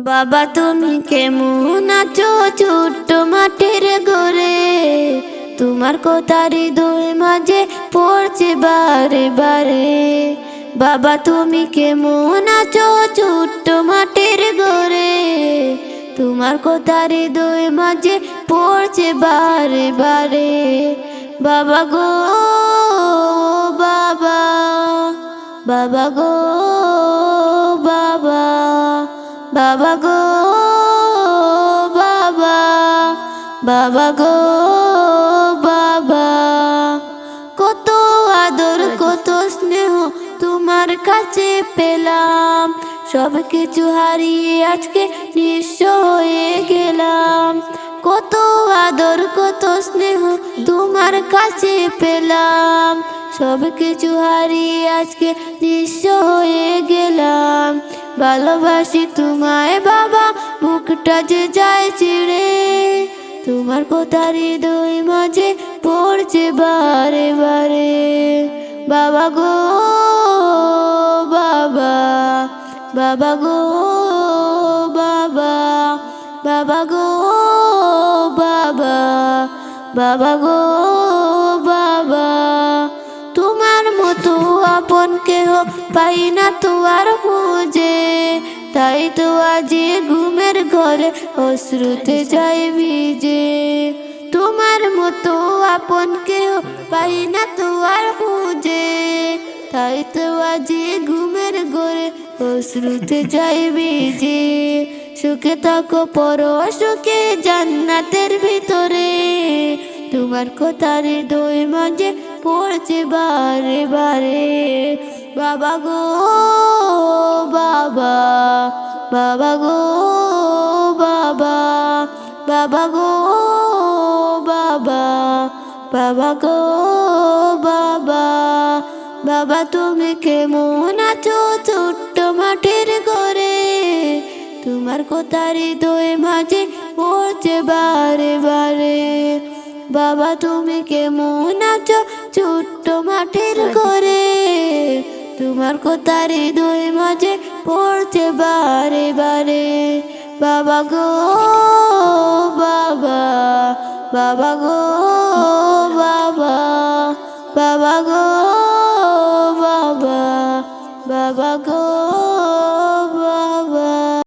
বাবা তুমি কেমন আছো ছোট্ট মাটির ঘরে, তোমার কথা হৃদয় মাঝে পড়ছে বারে বারে। বাবা তুমি কেমন আছো ছোট্ট মাটির ঘরে, তোমার কথা হৃদয় মাঝে পড়ছে বারে বারে। বাবা গো বাবা, বাবা গো বাবা, বাবা গো বাবা, বাবা গো বাবা। কত আদর কত স্নেহ তোমার কাছে পেলাম, সব কিছু হারিয়ে আজকে নিঃস্ব হয়ে গেলাম। কত আদর কত স্নেহ তোমার কাছে পেলাম, সব কিছু হারিয়ে আজকে নিঃস্ব হয়ে গেলাম। ভালোবাসি তোমায় বাবা, মুখটা যে যায় ছিঁড়ে, তোমার কথা হৃদয় মাঝে পড়ছে বারে বারে। বাবা গো বাবা, বাবা গো বাবা, বাবা গো বাবা, বাবা গো বাবা। তোমার মতো আপন কেহ পাই না তো আর খুঁজে, তাই তো আজি ঘুমের ঘরে অশ্রুতে যাই ভিজে। তোমার মতো আপন কেহ পাই না তো আর খুঁজে, তাই তো আজি ঘুমের ঘরে অশ্রুতে যাই ভিজে। সুখে থাকো পর সুখে জান্নাতের ভিতরে, তোমার কথা হৃদয় মাঝে পড়ছে বারে বারে। বাবা গো বাবা, বাবা গো বাবা, বাবা গো বাবা, বাবা গো বাবা। বাবা তুমি কেমন আছো ছোট্ট মাটির ঘরে, তোমার কথা হৃদয় মাঝে পড়ছে বারে বারে। বাবা তুমি কেমন আছো ছোট্ট মাটির ঘরে, তোমার কথা হৃদয় মাঝে পড়ছে বারে বারে। বাবা গো বাবা, বাবা গো বাবা, বাবা গো